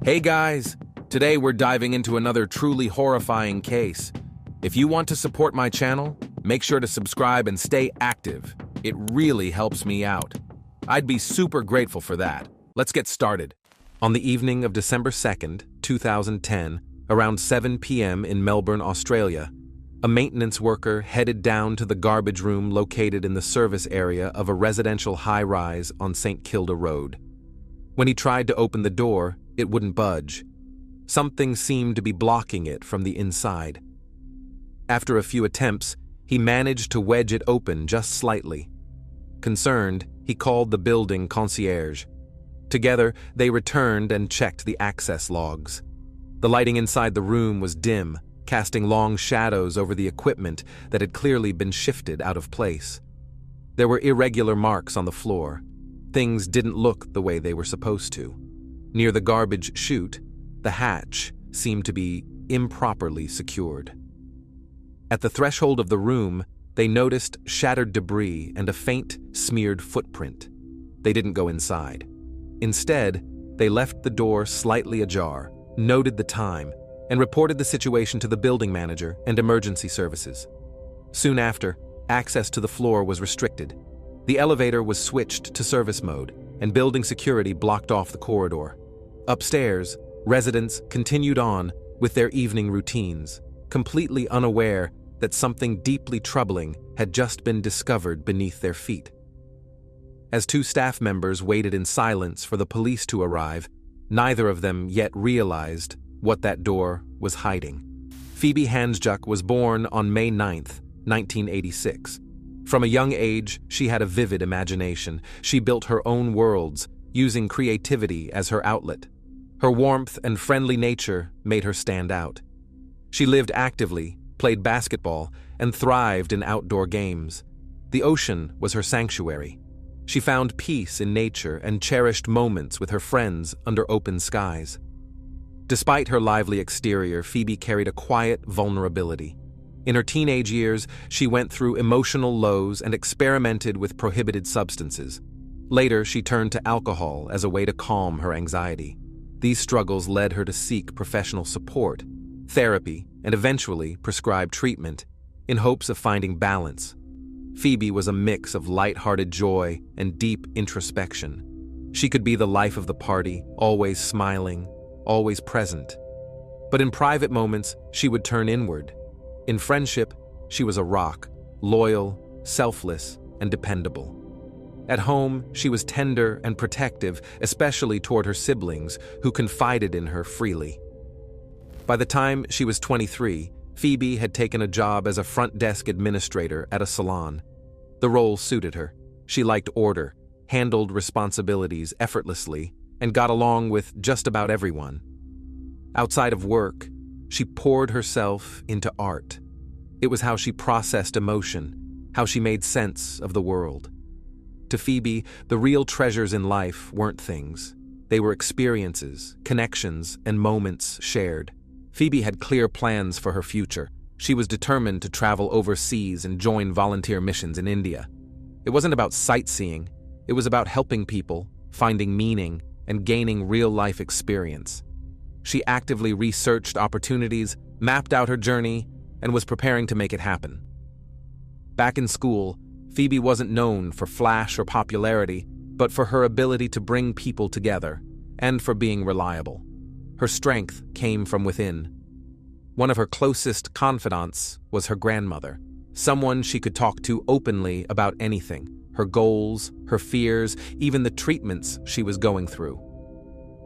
Hey guys! Today we're diving into another truly horrifying case. If you want to support my channel, make sure to subscribe and stay active. It really helps me out. I'd be super grateful for that. Let's get started. On the evening of December 2nd, 2010, around 7 p.m. in Melbourne, Australia, a maintenance worker headed down to the garbage room located in the service area of a residential high-rise on St. Kilda Road. When he tried to open the door, it wouldn't budge. Something seemed to be blocking it from the inside. After a few attempts, he managed to wedge it open just slightly. Concerned, he called the building concierge. Together, they returned and checked the access logs. The lighting inside the room was dim, casting long shadows over the equipment that had clearly been shifted out of place. There were irregular marks on the floor. Things didn't look the way they were supposed to. Near the garbage chute, the hatch seemed to be improperly secured. At the threshold of the room, they noticed shattered debris and a faint, smeared footprint. They didn't go inside. Instead, they left the door slightly ajar, noted the time, and reported the situation to the building manager and emergency services. Soon after, access to the floor was restricted. The elevator was switched to service mode, and building security blocked off the corridor. Upstairs, residents continued on with their evening routines, completely unaware that something deeply troubling had just been discovered beneath their feet. As two staff members waited in silence for the police to arrive, neither of them yet realized what that door was hiding. Phoebe Handsjuk was born on May 9th, 1986. From a young age, she had a vivid imagination. She built her own worlds, using creativity as her outlet. Her warmth and friendly nature made her stand out. She lived actively, played basketball, and thrived in outdoor games. The ocean was her sanctuary. She found peace in nature and cherished moments with her friends under open skies. Despite her lively exterior, Phoebe carried a quiet vulnerability. In her teenage years, she went through emotional lows and experimented with prohibited substances. Later, she turned to alcohol as a way to calm her anxiety. These struggles led her to seek professional support, therapy, and eventually prescribed treatment, in hopes of finding balance. Phoebe was a mix of light-hearted joy and deep introspection. She could be the life of the party, always smiling, always present. But in private moments, she would turn inward. In friendship, she was a rock, loyal, selfless, and dependable. At home, she was tender and protective, especially toward her siblings, who confided in her freely. By the time she was 23, Phoebe had taken a job as a front desk administrator at a salon. The role suited her. She liked order, handled responsibilities effortlessly, and got along with just about everyone. Outside of work, she poured herself into art. It was how she processed emotion, how she made sense of the world. To Phoebe, the real treasures in life weren't things. They were experiences, connections, and moments shared. Phoebe had clear plans for her future. She was determined to travel overseas and join volunteer missions in India. It wasn't about sightseeing. It was about helping people, finding meaning, and gaining real-life experience. She actively researched opportunities, mapped out her journey, and was preparing to make it happen. Back in school, Phoebe wasn't known for flash or popularity, but for her ability to bring people together, and for being reliable. Her strength came from within. One of her closest confidants was her grandmother, someone she could talk to openly about anything, her goals, her fears, even the treatments she was going through.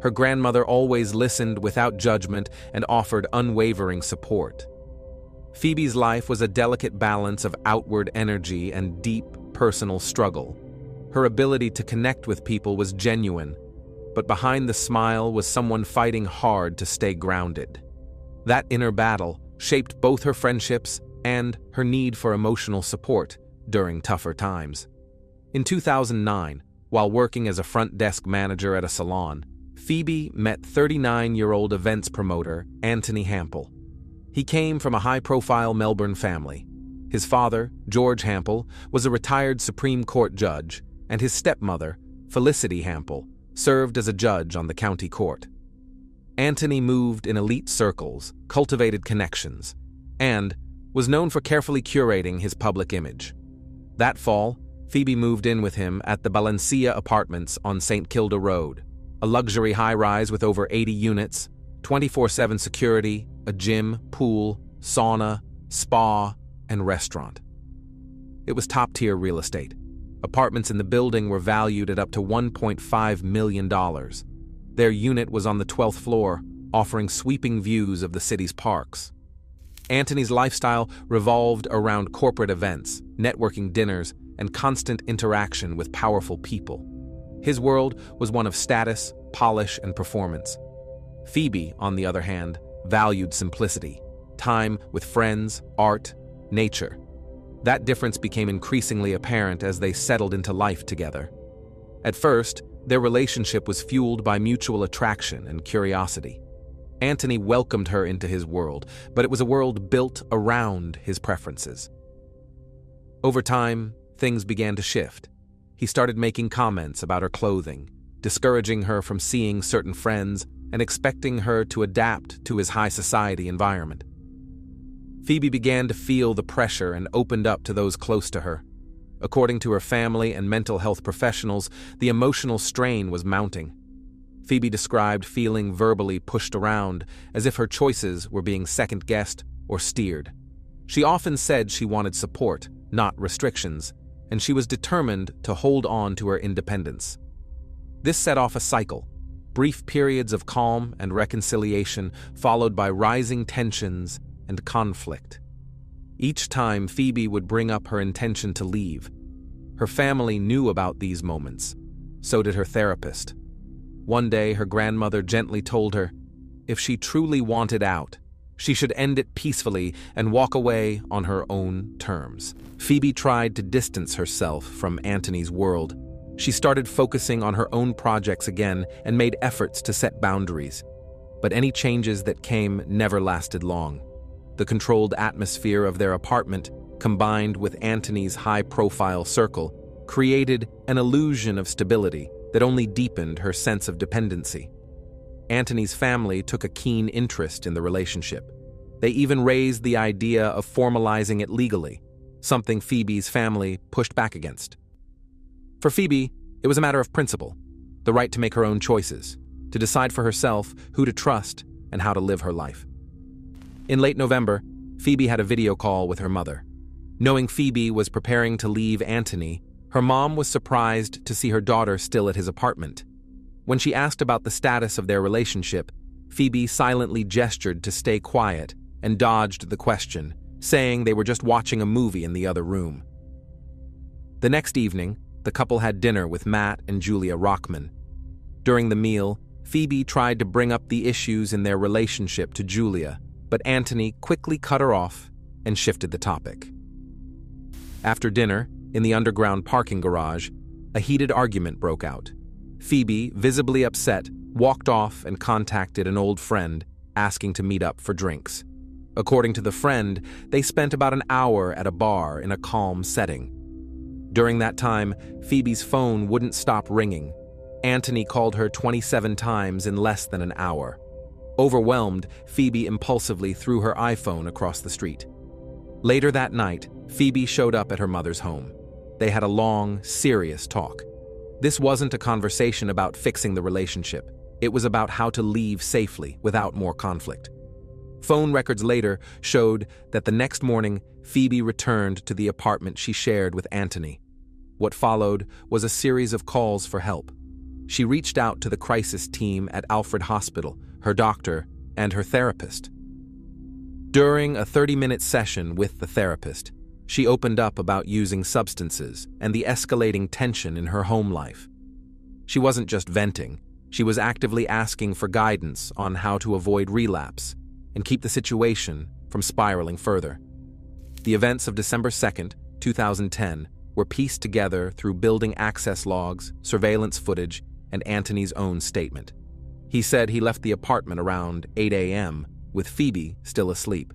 Her grandmother always listened without judgment and offered unwavering support. Phoebe's life was a delicate balance of outward energy and deep personal struggle. Her ability to connect with people was genuine, but behind the smile was someone fighting hard to stay grounded. That inner battle shaped both her friendships and her need for emotional support during tougher times. In 2009, while working as a front desk manager at a salon, Phoebe met 39-year-old events promoter Anthony Hampel. He came from a high-profile Melbourne family. His father, George Hampel, was a retired Supreme Court judge, and his stepmother, Felicity Hampel, served as a judge on the county court. Antony moved in elite circles, cultivated connections, and was known for carefully curating his public image. That fall, Phoebe moved in with him at the Balencia Apartments on St. Kilda Road, a luxury high-rise with over 80 units, 24/7 security, a gym, pool, sauna, spa, and restaurant. It was top-tier real estate. Apartments in the building were valued at up to $1.5 million. Their unit was on the 12th floor, offering sweeping views of the city's parks. Antony's lifestyle revolved around corporate events, networking dinners, and constant interaction with powerful people. His world was one of status, polish, and performance. Phoebe, on the other hand, valued simplicity, time with friends, art, nature. That difference became increasingly apparent as they settled into life together. At first, their relationship was fueled by mutual attraction and curiosity. Antony welcomed her into his world, but it was a world built around his preferences. Over time, things began to shift. He started making comments about her clothing, discouraging her from seeing certain friends, and expecting her to adapt to his high society environment. Phoebe began to feel the pressure and opened up to those close to her. According to her family and mental health professionals, the emotional strain was mounting. Phoebe described feeling verbally pushed around, as if her choices were being second-guessed or steered. She often said she wanted support, not restrictions, and she was determined to hold on to her independence. This set off a cycle, brief periods of calm and reconciliation followed by rising tensions and conflict. Each time Phoebe would bring up her intention to leave. Her family knew about these moments. So did her therapist. One day, her grandmother gently told her, if she truly wanted out, she should end it peacefully and walk away on her own terms. Phoebe tried to distance herself from Antony's world. She started focusing on her own projects again and made efforts to set boundaries. But any changes that came never lasted long. The controlled atmosphere of their apartment, combined with Antony's high-profile circle, created an illusion of stability that only deepened her sense of dependency. Antony's family took a keen interest in the relationship. They even raised the idea of formalizing it legally, something Phoebe's family pushed back against. For Phoebe, it was a matter of principle, the right to make her own choices, to decide for herself who to trust and how to live her life. In late November, Phoebe had a video call with her mother. Knowing Phoebe was preparing to leave Antony, her mom was surprised to see her daughter still at his apartment. When she asked about the status of their relationship, Phoebe silently gestured to stay quiet and dodged the question, saying they were just watching a movie in the other room. The next evening, the couple had dinner with Matt and Julia Rockman. During the meal, Phoebe tried to bring up the issues in their relationship to Julia, but Antony quickly cut her off and shifted the topic. After dinner, in the underground parking garage, a heated argument broke out. Phoebe, visibly upset, walked off and contacted an old friend, asking to meet up for drinks. According to the friend, they spent about an hour at a bar in a calm setting. During that time, Phoebe's phone wouldn't stop ringing. Antony called her 27 times in less than an hour. Overwhelmed, Phoebe impulsively threw her iPhone across the street. Later that night, Phoebe showed up at her mother's home. They had a long, serious talk. This wasn't a conversation about fixing the relationship. It was about how to leave safely without more conflict. Phone records later showed that the next morning, Phoebe returned to the apartment she shared with Antony. What followed was a series of calls for help. She reached out to the crisis team at Alfred Hospital, her doctor, and her therapist. During a 30-minute session with the therapist, she opened up about using substances and the escalating tension in her home life. She wasn't just venting, she was actively asking for guidance on how to avoid relapse and keep the situation from spiraling further. The events of December 2nd, 2010 were pieced together through building access logs, surveillance footage, and Antony's own statement. He said he left the apartment around 8 a.m., with Phoebe still asleep.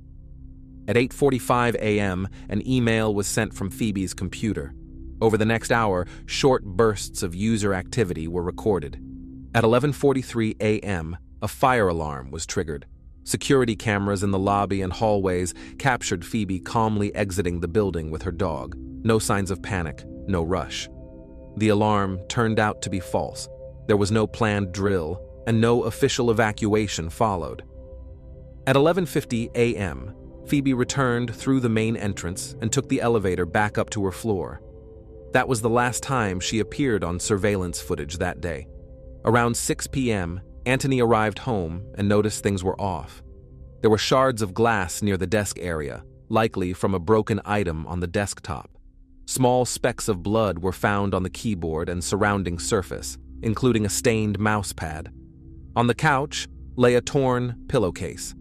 At 8:45 a.m., an email was sent from Phoebe's computer. Over the next hour, short bursts of user activity were recorded. At 11:43 a.m., a fire alarm was triggered. Security cameras in the lobby and hallways captured Phoebe calmly exiting the building with her dog. No signs of panic, no rush. The alarm turned out to be false. There was no planned drill, and no official evacuation followed. At 11:50 a.m., Phoebe returned through the main entrance and took the elevator back up to her floor. That was the last time she appeared on surveillance footage that day. Around 6 p.m., Anthony arrived home and noticed things were off. There were shards of glass near the desk area, likely from a broken item on the desktop. Small specks of blood were found on the keyboard and surrounding surface, including a stained mouse pad. On the couch lay a torn pillowcase.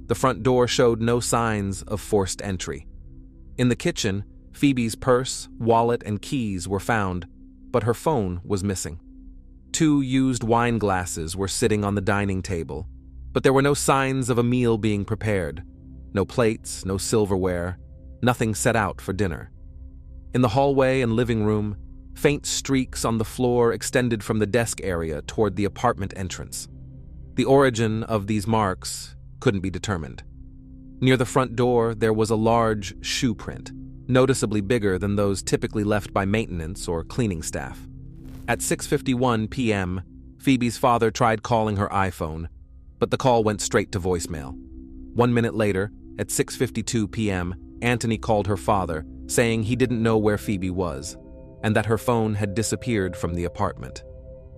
The front door showed no signs of forced entry. In the kitchen, Phoebe's purse, wallet, and keys were found, but her phone was missing. 2 used wine glasses were sitting on the dining table, but there were no signs of a meal being prepared. No plates, no silverware, nothing set out for dinner. In the hallway and living room, faint streaks on the floor extended from the desk area toward the apartment entrance. The origin of these marks couldn't be determined. Near the front door, there was a large shoe print, noticeably bigger than those typically left by maintenance or cleaning staff. At 6:51 p.m., Phoebe's father tried calling her iPhone, but the call went straight to voicemail. 1 minute later, at 6:52 p.m., Anthony called her father, saying he didn't know where Phoebe was, and that her phone had disappeared from the apartment.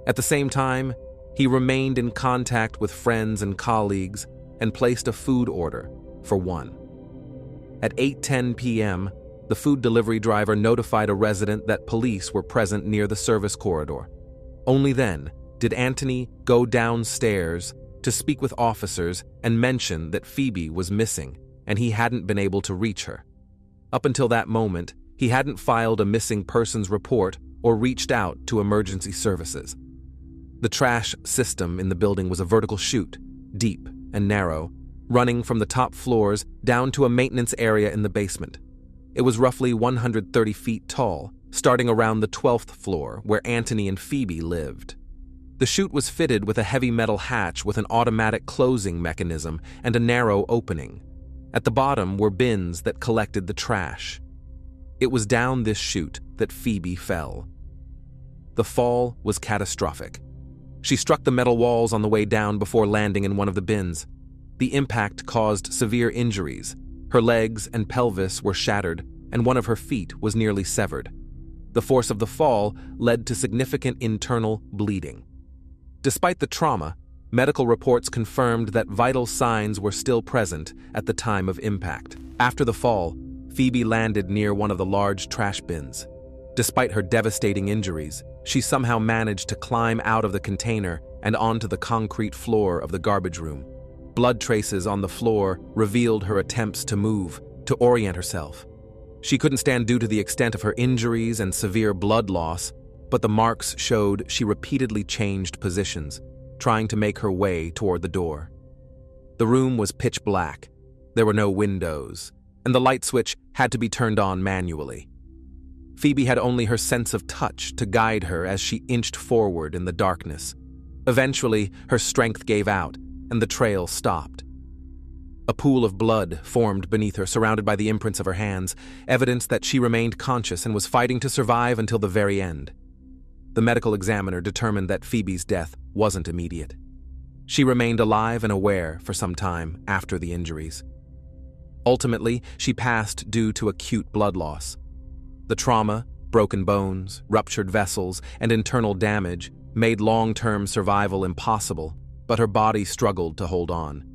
At the same time, he remained in contact with friends and colleagues and placed a food order for 1. At 8:10 p.m., the food delivery driver notified a resident that police were present near the service corridor. Only then did Anthony go downstairs to speak with officers and mention that Phoebe was missing and he hadn't been able to reach her. Up until that moment, he hadn't filed a missing persons report or reached out to emergency services. The trash system in the building was a vertical chute, deep and narrow, running from the top floors down to a maintenance area in the basement. It was roughly 130 feet tall, starting around the 12th floor where Anthony and Phoebe lived. The chute was fitted with a heavy metal hatch with an automatic closing mechanism and a narrow opening. At the bottom were bins that collected the trash. It was down this chute that Phoebe fell. The fall was catastrophic. She struck the metal walls on the way down before landing in one of the bins. The impact caused severe injuries. Her legs and pelvis were shattered, and one of her feet was nearly severed. The force of the fall led to significant internal bleeding. Despite the trauma, medical reports confirmed that vital signs were still present at the time of impact. After the fall, Phoebe landed near one of the large trash bins. Despite her devastating injuries, she somehow managed to climb out of the container and onto the concrete floor of the garbage room. Blood traces on the floor revealed her attempts to move, to orient herself. She couldn't stand due to the extent of her injuries and severe blood loss, but the marks showed she repeatedly changed positions, trying to make her way toward the door. The room was pitch black. There were no windows, and the light switch had to be turned on manually. Phoebe had only her sense of touch to guide her as she inched forward in the darkness. Eventually, her strength gave out, and the trail stopped. A pool of blood formed beneath her, surrounded by the imprints of her hands, evidence that she remained conscious and was fighting to survive until the very end. The medical examiner determined that Phoebe's death wasn't immediate. She remained alive and aware for some time after the injuries. Ultimately, she passed due to acute blood loss. The trauma, broken bones, ruptured vessels, and internal damage made long-term survival impossible, but her body struggled to hold on.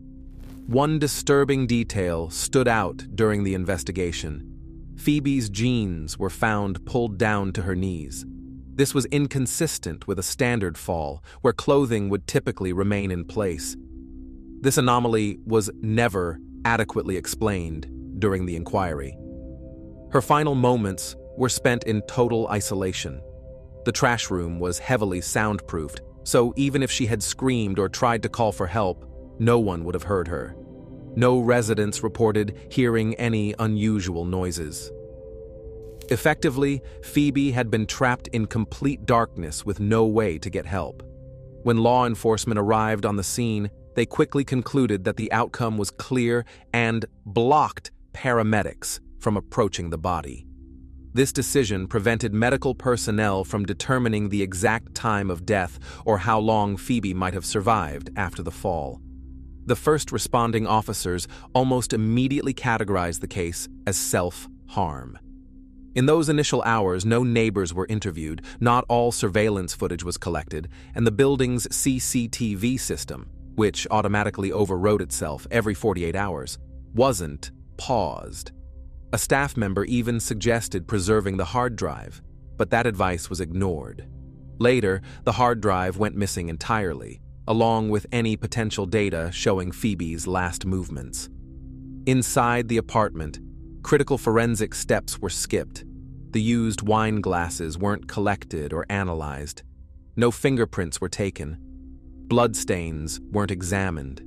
One disturbing detail stood out during the investigation. Phoebe's jeans were found pulled down to her knees. This was inconsistent with a standard fall, where clothing would typically remain in place. This anomaly was never adequately explained during the inquiry. Her final moments were spent in total isolation. The trash room was heavily soundproofed, so even if she had screamed or tried to call for help, no one would have heard her. No residents reported hearing any unusual noises. Effectively, Phoebe had been trapped in complete darkness with no way to get help. When law enforcement arrived on the scene, they quickly concluded that the outcome was clear and blocked paramedics from approaching the body. This decision prevented medical personnel from determining the exact time of death or how long Phoebe might have survived after the fall. The first responding officers almost immediately categorized the case as self-harm. In those initial hours, no neighbors were interviewed, not all surveillance footage was collected, and the building's CCTV system, which automatically overrode itself every 48 hours, wasn't paused. A staff member even suggested preserving the hard drive, but that advice was ignored. Later, the hard drive went missing entirely, along with any potential data showing Phoebe's last movements. Inside the apartment, critical forensic steps were skipped. The used wine glasses weren't collected or analyzed. No fingerprints were taken. Bloodstains weren't examined.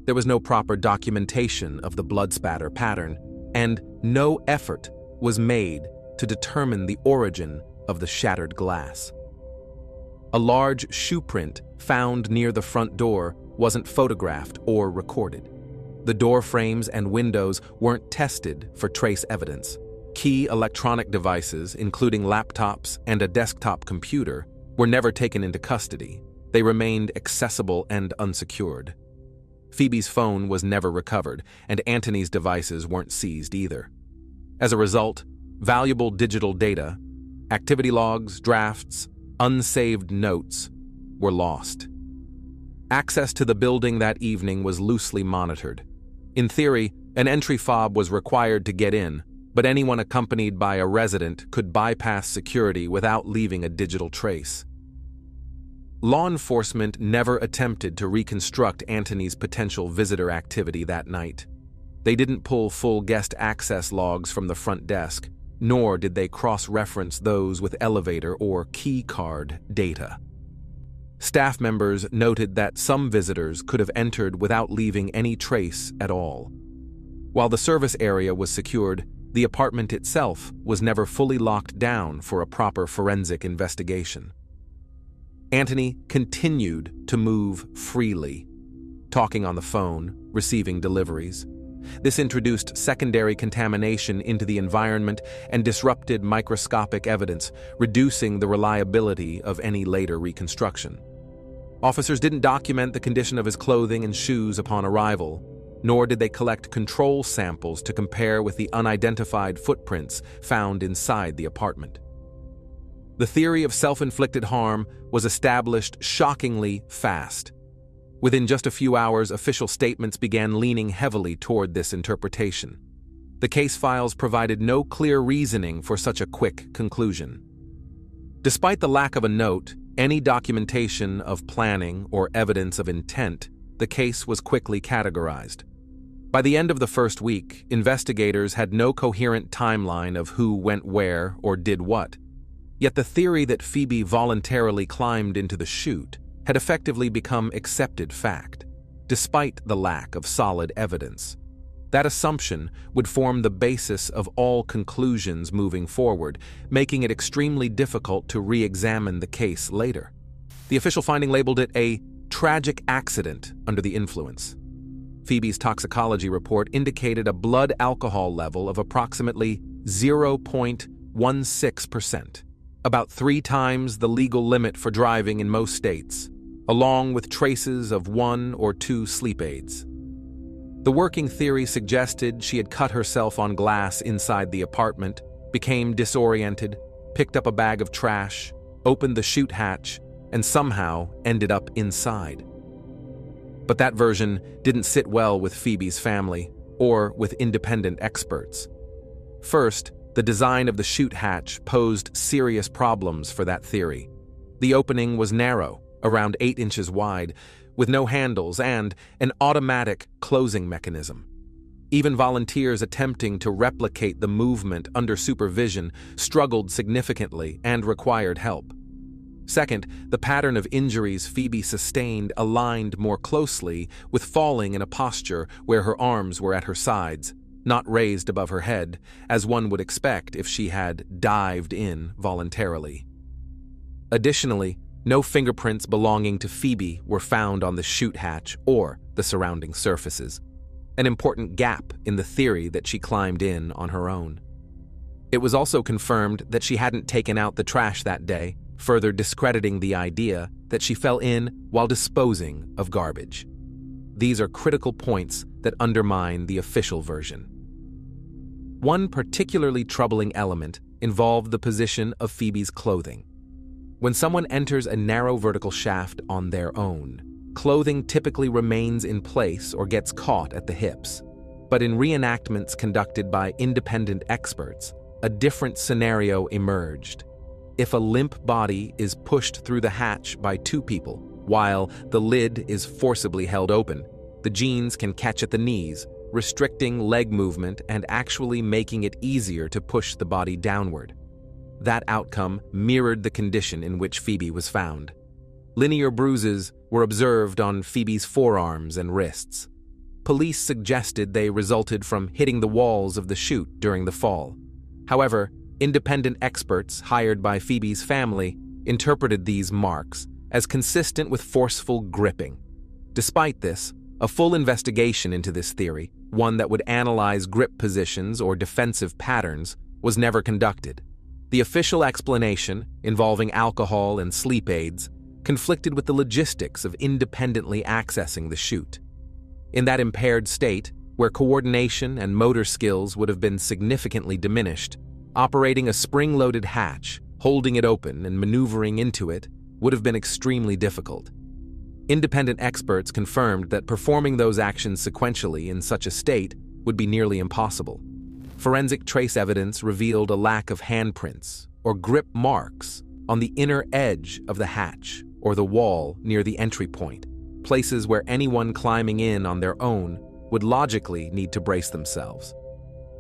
There was no proper documentation of the blood spatter pattern, and no effort was made to determine the origin of the shattered glass. A large shoe print found near the front door wasn't photographed or recorded. The door frames and windows weren't tested for trace evidence. Key electronic devices, including laptops and a desktop computer, were never taken into custody. They remained accessible and unsecured. Phoebe's phone was never recovered, and Antony's devices weren't seized either. As a result, valuable digital data, activity logs, drafts, unsaved notes, were lost. Access to the building that evening was loosely monitored. In theory, an entry fob was required to get in, but anyone accompanied by a resident could bypass security without leaving a digital trace. Law enforcement never attempted to reconstruct Antony's potential visitor activity that night. They didn't pull full guest access logs from the front desk, nor did they cross-reference those with elevator or key card data. Staff members noted that some visitors could have entered without leaving any trace at all. While the service area was secured, the apartment itself was never fully locked down for a proper forensic investigation. Antony continued to move freely, talking on the phone, receiving deliveries. This introduced secondary contamination into the environment and disrupted microscopic evidence, reducing the reliability of any later reconstruction. Officers didn't document the condition of his clothing and shoes upon arrival, nor did they collect control samples to compare with the unidentified footprints found inside the apartment. The theory of self-inflicted harm was established shockingly fast. Within just a few hours, official statements began leaning heavily toward this interpretation. The case files provided no clear reasoning for such a quick conclusion. Despite the lack of a note, any documentation of planning or evidence of intent, the case was quickly categorized. By the end of the first week, investigators had no coherent timeline of who went where or did what. Yet the theory that Phoebe voluntarily climbed into the chute had effectively become accepted fact, despite the lack of solid evidence. That assumption would form the basis of all conclusions moving forward, making it extremely difficult to re-examine the case later. The official finding labeled it a tragic accident under the influence. Phoebe's toxicology report indicated a blood alcohol level of approximately 0.16%, about 3 times the legal limit for driving in most states, along with traces of 1 or 2 sleep aids. The working theory suggested she had cut herself on glass inside the apartment, became disoriented, picked up a bag of trash, opened the chute hatch, and somehow ended up inside. But that version didn't sit well with Phoebe's family or with independent experts. First, the design of the chute hatch posed serious problems for that theory. The opening was narrow, around 8 inches wide, with no handles and an automatic closing mechanism. Even volunteers attempting to replicate the movement under supervision struggled significantly and required help. Second, the pattern of injuries Phoebe sustained aligned more closely with falling in a posture where her arms were at her sides, not raised above her head, as one would expect if she had dived in voluntarily. Additionally, No fingerprints belonging to Phoebe were found on the chute hatch or the surrounding surfaces, an important gap in the theory that she climbed in on her own. It was also confirmed that she hadn't taken out the trash that day, further discrediting the idea that she fell in while disposing of garbage. These are critical points that undermine the official version. One particularly troubling element involved the position of Phoebe's clothing. When someone enters a narrow vertical shaft on their own, clothing typically remains in place or gets caught at the hips. But in reenactments conducted by independent experts, a different scenario emerged. If a limp body is pushed through the hatch by two people, while the lid is forcibly held open, the jeans can catch at the knees, restricting leg movement and actually making it easier to push the body downward. That outcome mirrored the condition in which Phoebe was found. Linear bruises were observed on Phoebe's forearms and wrists. Police suggested they resulted from hitting the walls of the chute during the fall. However, independent experts hired by Phoebe's family interpreted these marks as consistent with forceful gripping. Despite this, a full investigation into this theory, one that would analyze grip positions or defensive patterns, was never conducted. The official explanation, involving alcohol and sleep aids, conflicted with the logistics of independently accessing the chute. In that impaired state, where coordination and motor skills would have been significantly diminished, operating a spring-loaded hatch, holding it open and maneuvering into it would have been extremely difficult. Independent experts confirmed that performing those actions sequentially in such a state would be nearly impossible. Forensic trace evidence revealed a lack of handprints or grip marks on the inner edge of the hatch or the wall near the entry point, places where anyone climbing in on their own would logically need to brace themselves.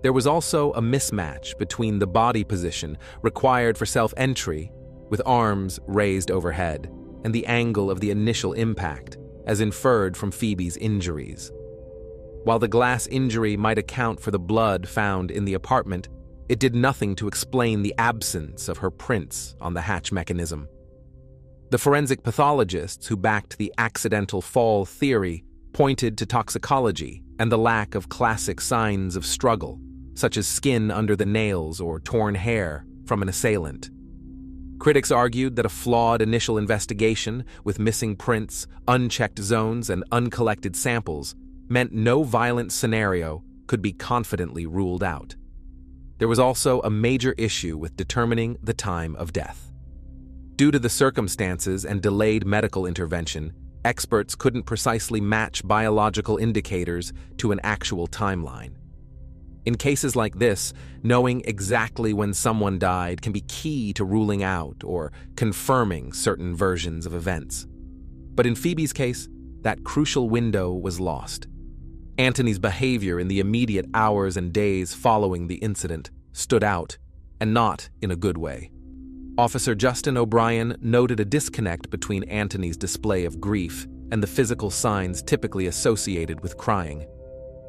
There was also a mismatch between the body position required for self-entry, with arms raised overhead, and the angle of the initial impact, as inferred from Phoebe's injuries. While the glass injury might account for the blood found in the apartment, it did nothing to explain the absence of her prints on the hatch mechanism. The forensic pathologists who backed the accidental fall theory pointed to toxicology and the lack of classic signs of struggle, such as skin under the nails or torn hair from an assailant. Critics argued that a flawed initial investigation with missing prints, unchecked zones, and uncollected samples meant no violent scenario could be confidently ruled out. There was also a major issue with determining the time of death. Due to the circumstances and delayed medical intervention, experts couldn't precisely match biological indicators to an actual timeline. In cases like this, knowing exactly when someone died can be key to ruling out or confirming certain versions of events. But in Phoebe's case, that crucial window was lost. Anthony's behavior in the immediate hours and days following the incident stood out, and not in a good way. Officer Justin O'Brien noted a disconnect between Anthony's display of grief and the physical signs typically associated with crying.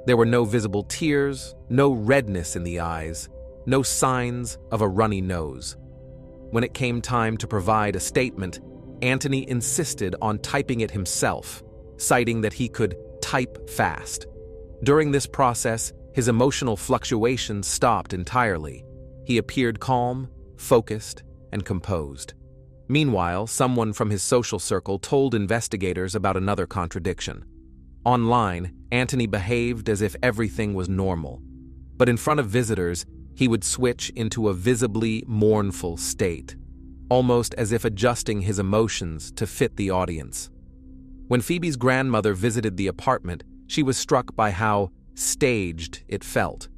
There were no visible tears, no redness in the eyes, no signs of a runny nose. When it came time to provide a statement, Anthony insisted on typing it himself, citing that he could type fast. During this process, his emotional fluctuations stopped entirely. He appeared calm, focused, and composed. Meanwhile, someone from his social circle told investigators about another contradiction. Online, Anthony behaved as if everything was normal, but in front of visitors, he would switch into a visibly mournful state, almost as if adjusting his emotions to fit the audience. When Phoebe's grandmother visited the apartment, she was struck by how staged it felt.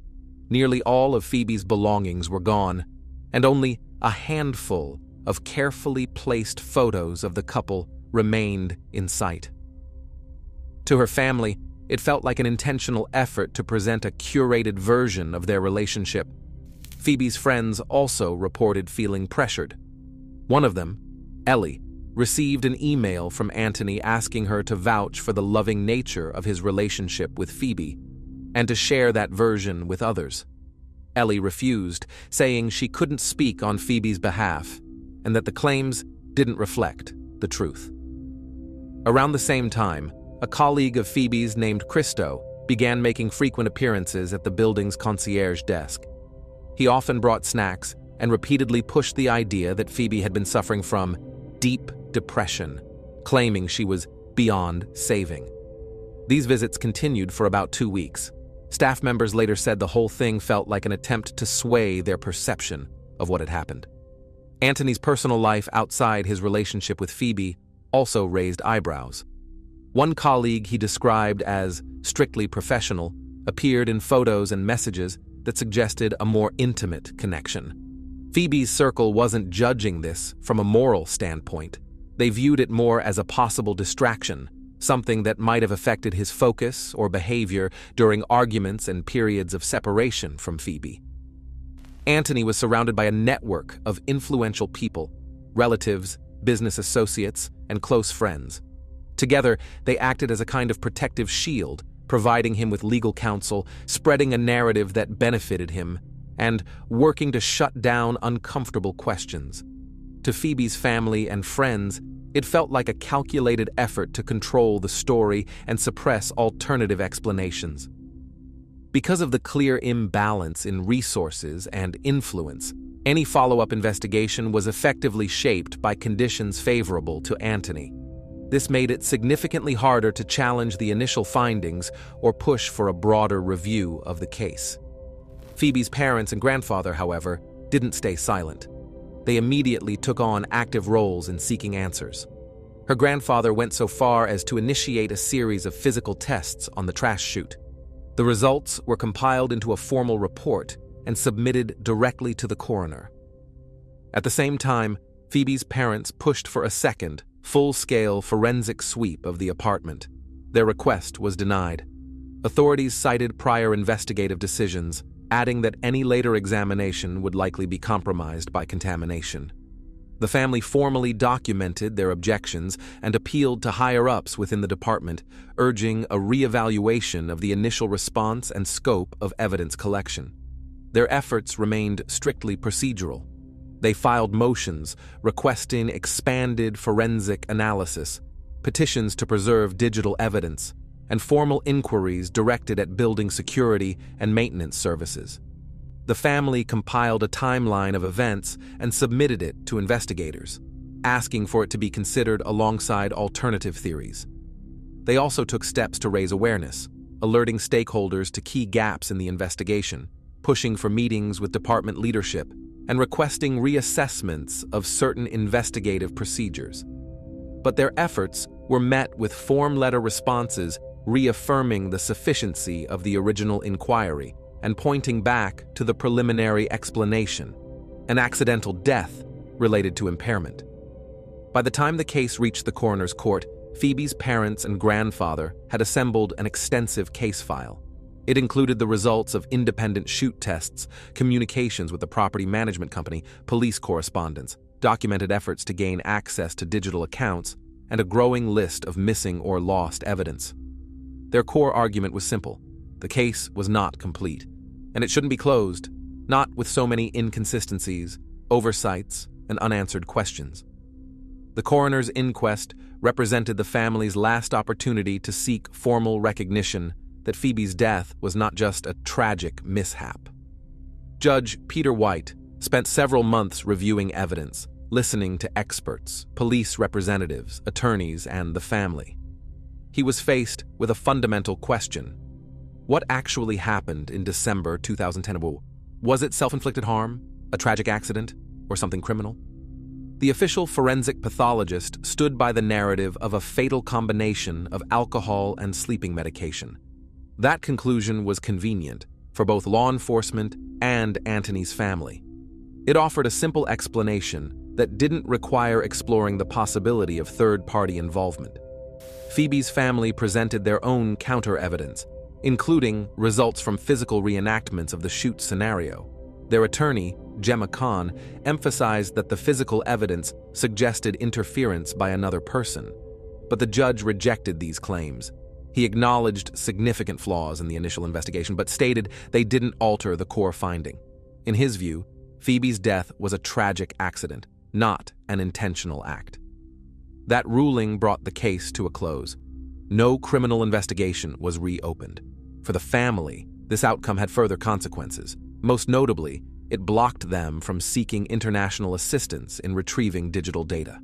Nearly all of Phoebe's belongings were gone, and only a handful of carefully placed photos of the couple remained in sight. To her family, it felt like an intentional effort to present a curated version of their relationship. Phoebe's friends also reported feeling pressured. One of them, Ellie, received an email from Anthony asking her to vouch for the loving nature of his relationship with Phoebe and to share that version with others. Ellie refused, saying she couldn't speak on Phoebe's behalf and that the claims didn't reflect the truth. Around the same time, a colleague of Phoebe's named Christo began making frequent appearances at the building's concierge desk. He often brought snacks and repeatedly pushed the idea that Phoebe had been suffering from deep depression, claiming she was beyond saving. These visits continued for about 2 weeks. Staff members later said the whole thing felt like an attempt to sway their perception of what had happened. Antony's personal life outside his relationship with Phoebe also raised eyebrows. One colleague he described as strictly professional appeared in photos and messages that suggested a more intimate connection. Phoebe's circle wasn't judging this from a moral standpoint. They viewed it more as a possible distraction, something that might have affected his focus or behavior during arguments and periods of separation from Phoebe. Antony was surrounded by a network of influential people, relatives, business associates, and close friends. Together, they acted as a kind of protective shield, providing him with legal counsel, spreading a narrative that benefited him, and working to shut down uncomfortable questions. To Phoebe's family and friends, it felt like a calculated effort to control the story and suppress alternative explanations. Because of the clear imbalance in resources and influence, any follow-up investigation was effectively shaped by conditions favorable to Antony. This made it significantly harder to challenge the initial findings or push for a broader review of the case. Phoebe's parents and grandfather, however, didn't stay silent. They immediately took on active roles in seeking answers. Her grandfather went so far as to initiate a series of physical tests on the trash chute. The results were compiled into a formal report and submitted directly to the coroner. At the same time, Phoebe's parents pushed for a second, full-scale forensic sweep of the apartment. Their request was denied. Authorities cited prior investigative decisions, adding that any later examination would likely be compromised by contamination. The family formally documented their objections and appealed to higher-ups within the department, urging a re-evaluation of the initial response and scope of evidence collection. Their efforts remained strictly procedural. They filed motions requesting expanded forensic analysis, petitions to preserve digital evidence, and formal inquiries directed at building security and maintenance services. The family compiled a timeline of events and submitted it to investigators, asking for it to be considered alongside alternative theories. They also took steps to raise awareness, alerting stakeholders to key gaps in the investigation, pushing for meetings with department leadership, and requesting reassessments of certain investigative procedures. But their efforts were met with form letter responses reaffirming the sufficiency of the original inquiry and pointing back to the preliminary explanation, an accidental death related to impairment. By the time the case reached the coroner's court, Phoebe's parents and grandfather had assembled an extensive case file. It included the results of independent chute tests, communications with the property management company, police correspondence, documented efforts to gain access to digital accounts, and a growing list of missing or lost evidence. Their core argument was simple. The case was not complete, and it shouldn't be closed, not with so many inconsistencies, oversights, and unanswered questions. The coroner's inquest represented the family's last opportunity to seek formal recognition that Phoebe's death was not just a tragic mishap. Judge Peter White spent several months reviewing evidence, listening to experts, police representatives, attorneys, and the family. He was faced with a fundamental question. What actually happened in December 2010? Was it self-inflicted harm, a tragic accident, or something criminal? The official forensic pathologist stood by the narrative of a fatal combination of alcohol and sleeping medication. That conclusion was convenient for both law enforcement and Antony's family. It offered a simple explanation that didn't require exploring the possibility of third-party involvement. Phoebe's family presented their own counter-evidence, including results from physical reenactments of the chute scenario. Their attorney, Gemma Khan, emphasized that the physical evidence suggested interference by another person. But the judge rejected these claims. He acknowledged significant flaws in the initial investigation, but stated they didn't alter the core finding. In his view, Phoebe's death was a tragic accident, not an intentional act. That ruling brought the case to a close. No criminal investigation was reopened. For the family, this outcome had further consequences. Most notably, it blocked them from seeking international assistance in retrieving digital data.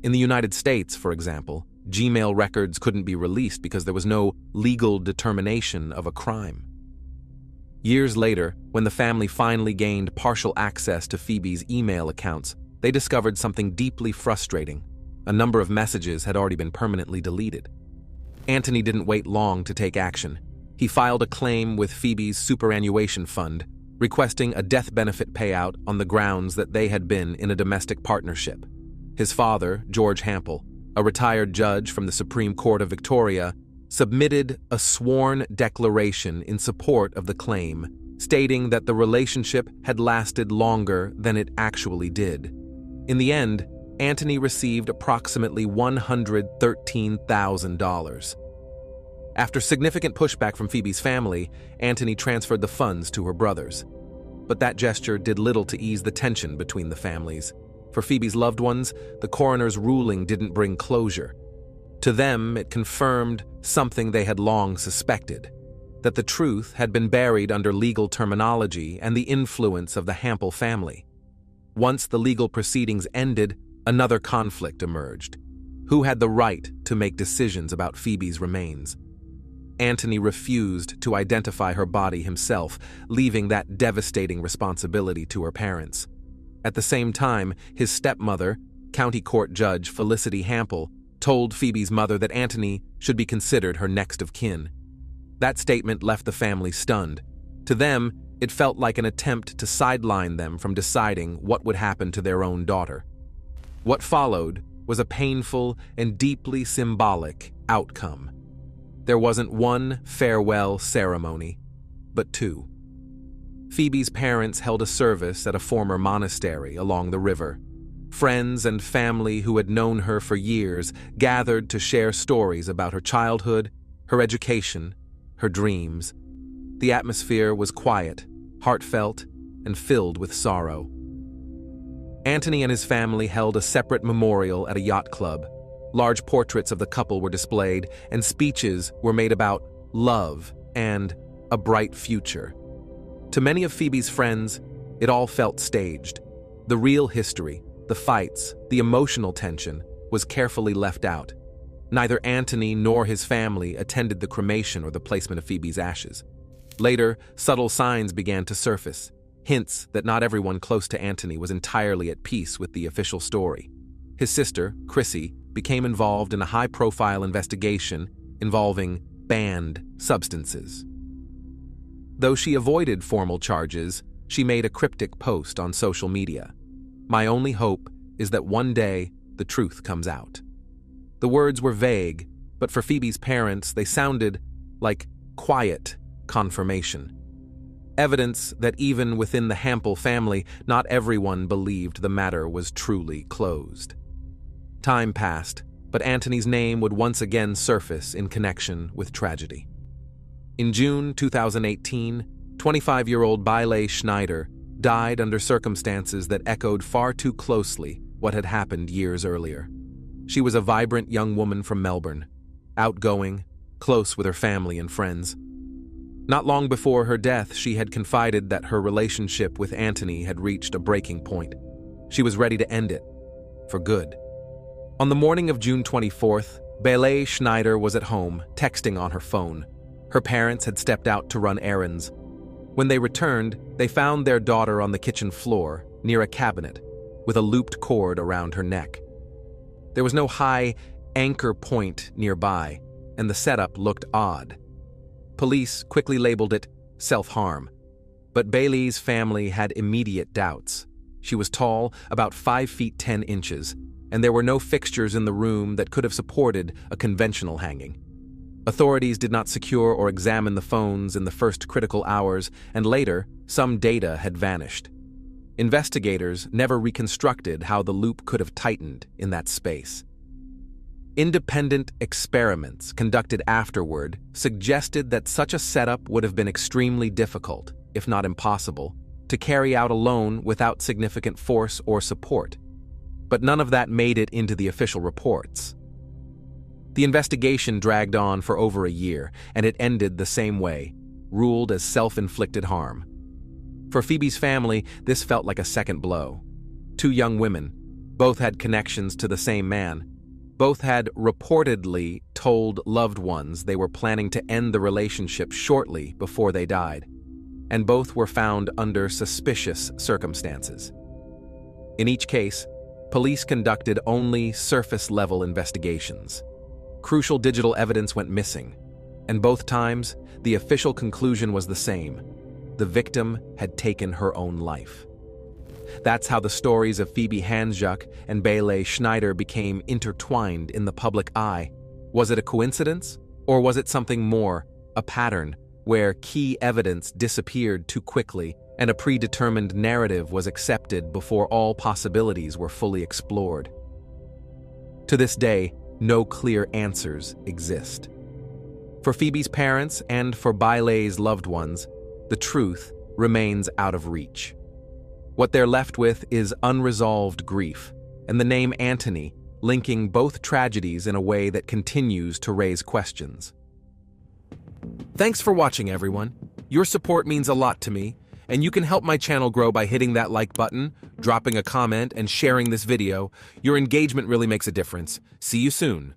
In the United States, for example, Gmail records couldn't be released because there was no legal determination of a crime. Years later, when the family finally gained partial access to Phoebe's email accounts, they discovered something deeply frustrating. A number of messages had already been permanently deleted. Anthony didn't wait long to take action. He filed a claim with Phoebe's superannuation fund, requesting a death benefit payout on the grounds that they had been in a domestic partnership. His father, George Hampel, a retired judge from the Supreme Court of Victoria, submitted a sworn declaration in support of the claim, stating that the relationship had lasted longer than it actually did. In the end, Anthony received approximately $113,000. After significant pushback from Phoebe's family, Anthony transferred the funds to her brothers. But that gesture did little to ease the tension between the families. For Phoebe's loved ones, the coroner's ruling didn't bring closure. To them, it confirmed something they had long suspected, that the truth had been buried under legal terminology and the influence of the Hampel family. Once the legal proceedings ended, another conflict emerged. Who had the right to make decisions about Phoebe's remains? Anthony refused to identify her body himself, leaving that devastating responsibility to her parents. At the same time, his stepmother, County Court Judge Felicity Hampel, told Phoebe's mother that Anthony should be considered her next of kin. That statement left the family stunned. To them, it felt like an attempt to sideline them from deciding what would happen to their own daughter. What followed was a painful and deeply symbolic outcome. There wasn't one farewell ceremony, but two. Phoebe's parents held a service at a former monastery along the river. Friends and family who had known her for years gathered to share stories about her childhood, her education, her dreams. The atmosphere was quiet, heartfelt, and filled with sorrow. Anthony and his family held a separate memorial at a yacht club. Large portraits of the couple were displayed, and speeches were made about love and a bright future. To many of Phoebe's friends, it all felt staged. The real history, the fights, the emotional tension, was carefully left out. Neither Anthony nor his family attended the cremation or the placement of Phoebe's ashes. Later, subtle signs began to surface, hints that not everyone close to Anthony was entirely at peace with the official story. His sister, Chrissy, became involved in a high-profile investigation involving banned substances. Though she avoided formal charges, she made a cryptic post on social media. "My only hope is that one day the truth comes out." The words were vague, but for Phoebe's parents, they sounded like quiet confirmation. Evidence that even within the Hampel family, not everyone believed the matter was truly closed. Time passed, but Anthony's name would once again surface in connection with tragedy. In June 2018, 25-year-old Bailey Schneider died under circumstances that echoed far too closely what had happened years earlier. She was a vibrant young woman from Melbourne, outgoing, close with her family and friends. Not long before her death, she had confided that her relationship with Anthony had reached a breaking point. She was ready to end it, for good. On the morning of June 24th, Bailey Schneider was at home, texting on her phone. Her parents had stepped out to run errands. When they returned, they found their daughter on the kitchen floor, near a cabinet, with a looped cord around her neck. There was no high anchor point nearby, and the setup looked odd. Police quickly labeled it self-harm. But Bailey's family had immediate doubts. She was tall, about 5 feet 10 inches, and there were no fixtures in the room that could have supported a conventional hanging. Authorities did not secure or examine the phones in the first critical hours, and later, some data had vanished. Investigators never reconstructed how the loop could have tightened in that space. Independent experiments conducted afterward suggested that such a setup would have been extremely difficult, if not impossible, to carry out alone without significant force or support. but none of that made it into the official reports. The investigation dragged on for over a year, and it ended the same way, ruled as self-inflicted harm. For Phoebe's family, this felt like a second blow. Two young women, both had connections to the same man. Both had reportedly told loved ones they were planning to end the relationship shortly before they died, and both were found under suspicious circumstances. In each case, police conducted only surface-level investigations. Crucial digital evidence went missing, and both times, the official conclusion was the same: the victim had taken her own life. That's how the stories of Phoebe Handsjuk and Bailey Schneider became intertwined in the public eye. Was it a coincidence? Or was it something more, a pattern, where key evidence disappeared too quickly and a predetermined narrative was accepted before all possibilities were fully explored? To this day, no clear answers exist. For Phoebe's parents and for Bailey's loved ones, the truth remains out of reach. What they're left with is unresolved grief, and the name Antony linking both tragedies in a way that continues to raise questions. Thanks for watching, everyone. Your support means a lot to me, and you can help my channel grow by hitting that like button, dropping a comment, and sharing this video. Your engagement really makes a difference. See you soon.